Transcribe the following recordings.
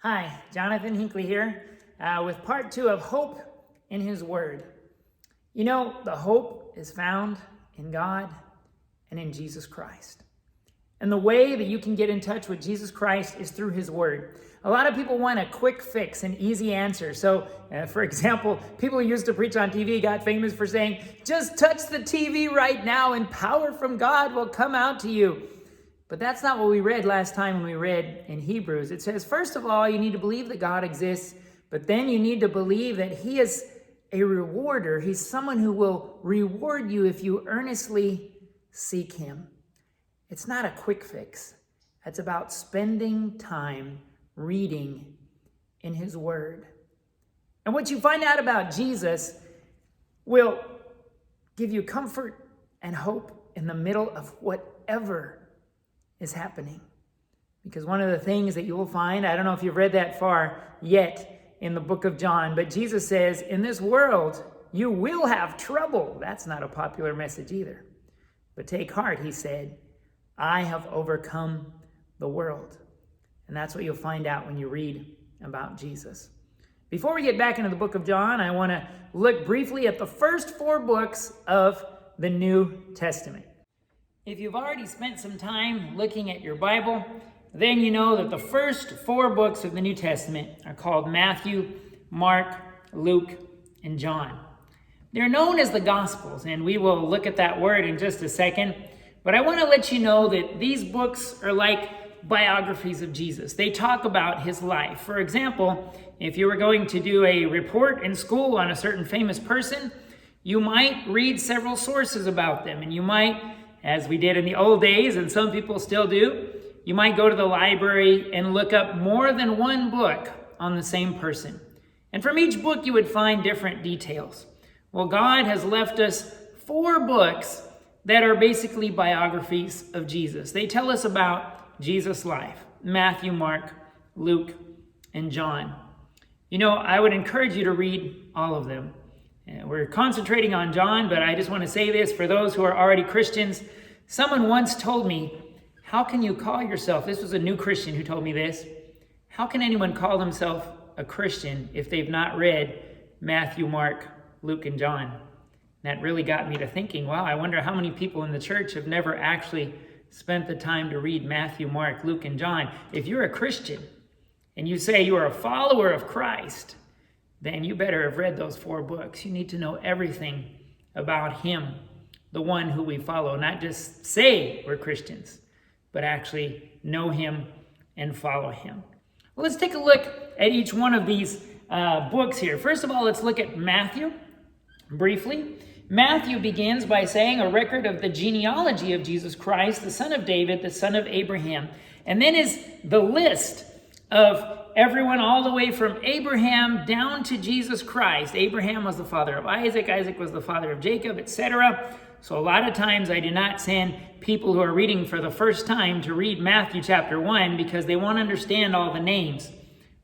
Hi, Jonathan Hinckley here with part 2 of Hope in His Word. You know, the hope is found in God and in Jesus Christ. And the way that you can get in touch with Jesus Christ is through His Word. A lot of people want a quick fix, an easy answer. So, for example, people who used to preach on TV got famous for saying, just touch the TV right now and power from God will come out to you. But that's not what we read last time when we read in Hebrews. It says, first of all, you need to believe that God exists, but then you need to believe that He is a rewarder. He's someone who will reward you if you earnestly seek Him. It's not a quick fix. It's about spending time reading in His Word. And what you find out about Jesus will give you comfort and hope in the middle of whatever is happening. Because one of the things that you will find, I don't know if you've read that far yet in the book of John, but Jesus says, in this world, you will have trouble. That's not a popular message either. But take heart, He said, I have overcome the world. And that's what you'll find out when you read about Jesus. Before we get back into the book of John, I want to look briefly at the first 4 books of the New Testament. If you've already spent some time looking at your Bible, then you know that the first 4 books of the New Testament are called Matthew, Mark, Luke, and John. They're known as the Gospels, and we will look at that word in just a second. But I want to let you know that these books are like biographies of Jesus. They talk about His life. For example, if you were going to do a report in school on a certain famous person, you might read several sources about them, and you might, as we did in the old days, and some people still do, you might go to the library and look up more than one book on the same person. And from each book, you would find different details. Well, God has left us 4 books that are basically biographies of Jesus. They tell us about Jesus' life: Matthew, Mark, Luke, and John. You know, I would encourage you to read all of them. We're concentrating on John, but I just want to say this for those who are already Christians. Someone once told me, how can you call yourself, this was a new Christian who told me this, how can anyone call themselves a Christian if they've not read Matthew, Mark, Luke, and John? That really got me to thinking, wow, I wonder how many people in the church have never actually spent the time to read Matthew, Mark, Luke, and John. If you're a Christian and you say you are a follower of Christ, then you better have read those 4 books. You need to know everything about Him, the one who we follow. Not just say we're Christians, but actually know Him and follow Him. Well, let's take a look at each one of these books here. First of all, let's look at Matthew briefly. Matthew begins by saying a record of the genealogy of Jesus Christ, the son of David, the son of Abraham. And then is the list of everyone all the way from Abraham down to Jesus Christ. Abraham was the father of Isaac. Isaac was the father of Jacob, etc. So a lot of times I do not send people who are reading for the first time to read Matthew chapter 1 because they won't understand all the names.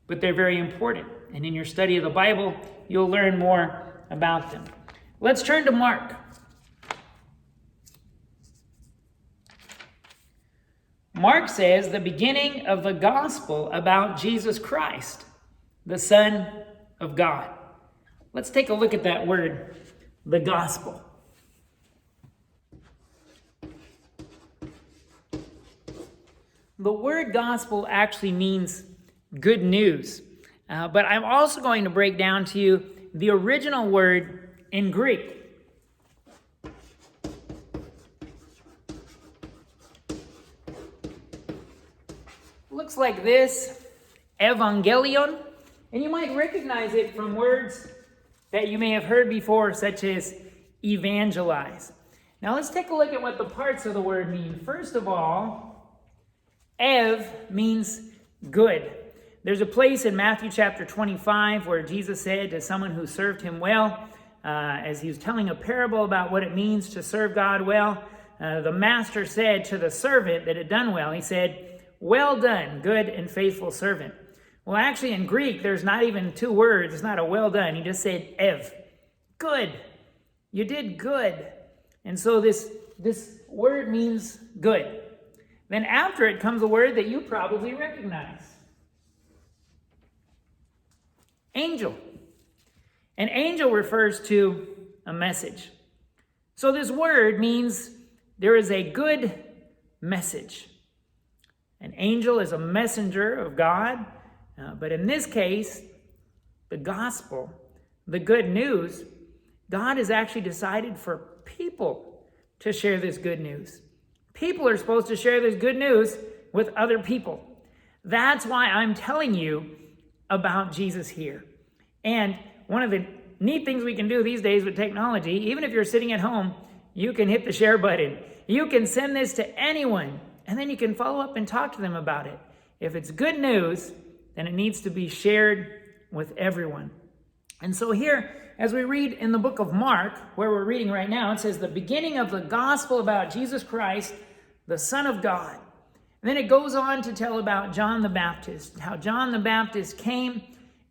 But they're very important. And in your study of the Bible, you'll learn more about them. Let's turn to Mark. Mark says the beginning of the gospel about Jesus Christ, the Son of God. Let's take a look at that word, the gospel. The word gospel actually means good news. But I'm also going to break down to you the original word in Greek. Looks like this, evangelion, and you might recognize it from words that you may have heard before, such as evangelize. Now let's take a look at what the parts of the word mean. First of all, ev means good. There's a place in Matthew chapter 25 where Jesus said to someone who served Him well, as He was telling a parable about what it means to serve God well, the master said to the servant that had done well, he said, well done, good and faithful servant. Well, actually in Greek, there's not even 2 words. It's not a well done. He just said ev. Good. You did good. And so this word means good. Then after it comes a word that you probably recognize. angel. An angel refers to a message. So this word means there is a good message. An angel is a messenger of God, but in this case, the gospel, the good news, God has actually decided for people to share this good news. People are supposed to share this good news with other people. That's why I'm telling you about Jesus here. And one of the neat things we can do these days with technology, even if you're sitting at home, you can hit the share button. You can send this to anyone, and then you can follow up and talk to them about it. If it's good news, then it needs to be shared with everyone. And so here, as we read in the book of Mark, where we're reading right now, it says the beginning of the gospel about Jesus Christ, the Son of God. And then it goes on to tell about John the Baptist, how John the Baptist came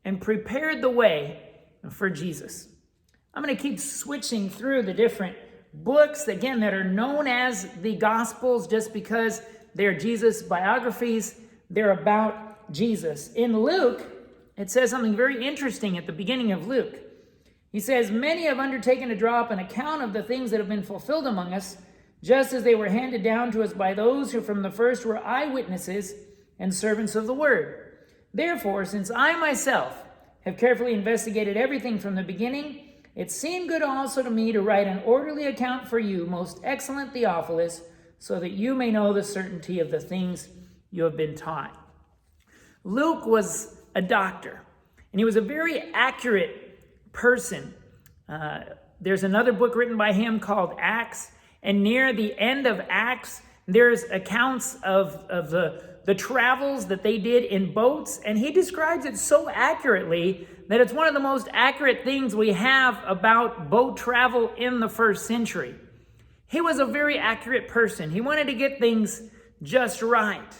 and prepared the way for Jesus. I'm going to keep switching through the different books, again, that are known as the Gospels just because they're Jesus biographies. They're about Jesus. In Luke, it says something very interesting at the beginning of Luke. He says, many have undertaken to draw up an account of the things that have been fulfilled among us, just as they were handed down to us by those who from the first were eyewitnesses and servants of the word. Therefore, since I myself have carefully investigated everything from the beginning, it seemed good also to me to write an orderly account for you, most excellent Theophilus, so that you may know the certainty of the things you have been taught. Luke was a doctor, and he was a very accurate person. There's another book written by him called Acts, and near the end of Acts, there's accounts of the travels that they did in boats, and he describes it so accurately that it's one of the most accurate things we have about boat travel in the first century. He was a very accurate person. He wanted to get things just right.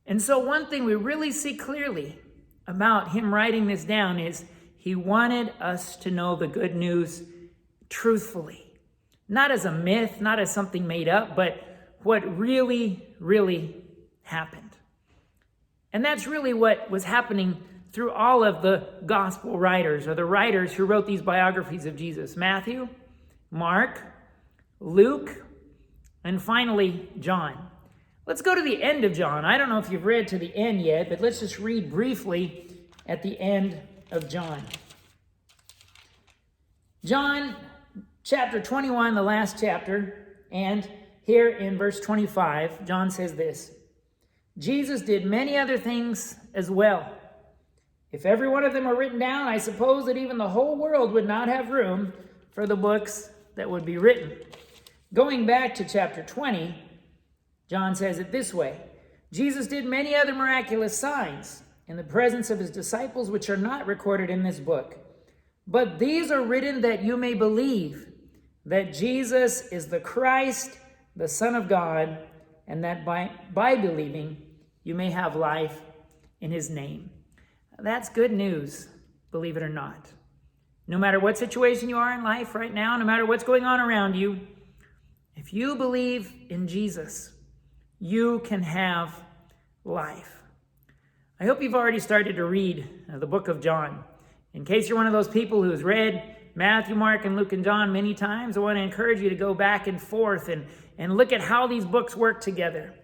And so one thing we really see clearly about him writing this down is he wanted us to know the good news truthfully. Not as a myth, not as something made up, but what really, really happened. And that's really what was happening through all of the gospel writers, or the writers who wrote these biographies of Jesus. Matthew, Mark, Luke, and finally John. Let's go to the end of John. I don't know if you've read to the end yet, but let's just read briefly at the end of John. John chapter 21, the last chapter, and here in verse 25, John says this: Jesus did many other things as well. If every one of them were written down, I suppose that even the whole world would not have room for the books that would be written. Going back to chapter 20, John says it this way: Jesus did many other miraculous signs in the presence of his disciples, which are not recorded in this book. But these are written that you may believe that Jesus is the Christ, the Son of God, and that by believing you may have life in his name. That's good news, believe it or not. No matter what situation you are in life right now, no matter what's going on around you, if you believe in Jesus, you can have life. I hope you've already started to read the book of John. In case you're one of those people who's read Matthew, Mark, and Luke, and John many times, I want to encourage you to go back and forth and look at how these books work together.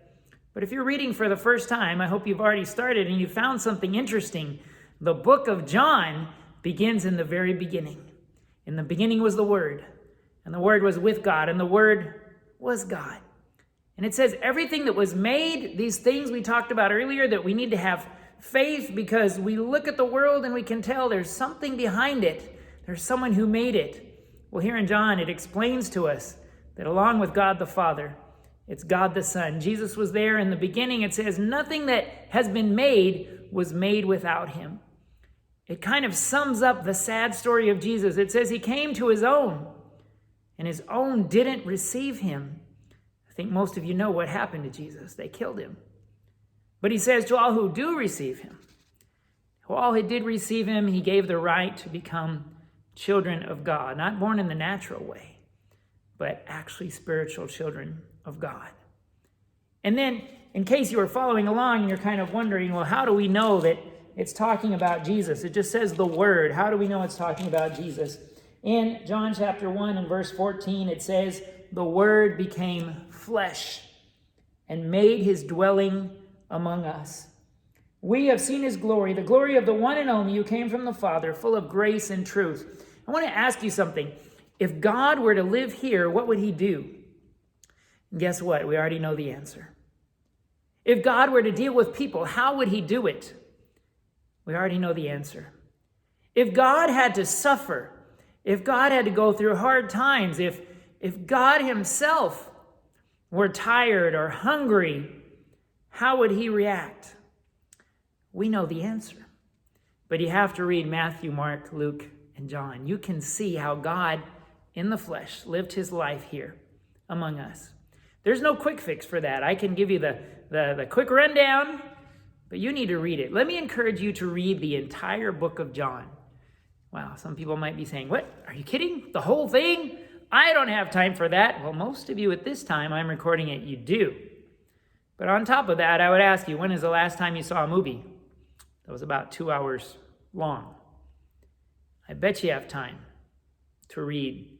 But if you're reading for the first time, I hope you've already started and you found something interesting. The book of John begins in the very beginning. In the beginning was the Word, and the Word was with God, and the Word was God. And it says everything that was made, these things we talked about earlier, that we need to have faith because we look at the world and we can tell there's something behind it. There's someone who made it. Well, here in John, it explains to us that along with God the Father, it's God the Son. Jesus was there in the beginning. It says nothing that has been made was made without him. It kind of sums up the sad story of Jesus. It says he came to his own, and his own didn't receive him. I think most of you know what happened to Jesus. They killed him. But he says to all who do receive him, who all who did receive him, he gave the right to become children of God, not born in the natural way, but actually spiritual children of God. And then, in case you were following along and you're kind of wondering, well, how do we know that it's talking about Jesus. It just says the Word. How do we know it's talking about Jesus? In John chapter 1 and verse 14, it says, the Word became flesh and made his dwelling among us. We have seen his glory, the glory of the one and only who came from the Father, full of grace and truth. I want to ask you something. If God were to live here, what would he do? And guess what? We already know the answer. If God were to deal with people, how would he do it? We already know the answer. If God had to suffer, if God had to go through hard times, if God himself were tired or hungry, how would he react? We know the answer. But you have to read Matthew, Mark, Luke, and John. You can see how God in the flesh lived his life here among us. There's no quick fix for that. I can give you the quick rundown, but you need to read it. Let me encourage you to read the entire book of John. Wow, some people might be saying, what? Are you kidding? The whole thing? I don't have time for that. Well, most of you at this time I'm recording it, you do. But on top of that, I would ask you, when is the last time you saw a movie that was about 2 hours long? I bet you have time to read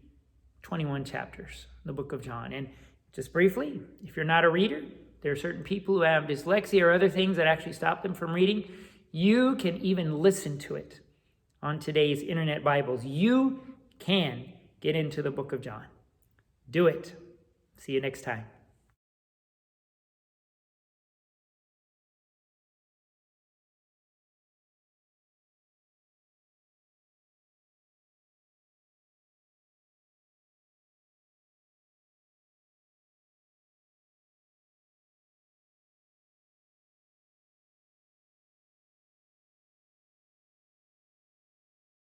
21 chapters in the book of John. And just briefly, if you're not a reader, there are certain people who have dyslexia or other things that actually stop them from reading. You can even listen to it on today's internet Bibles. You can get into the book of John. Do it. See you next time.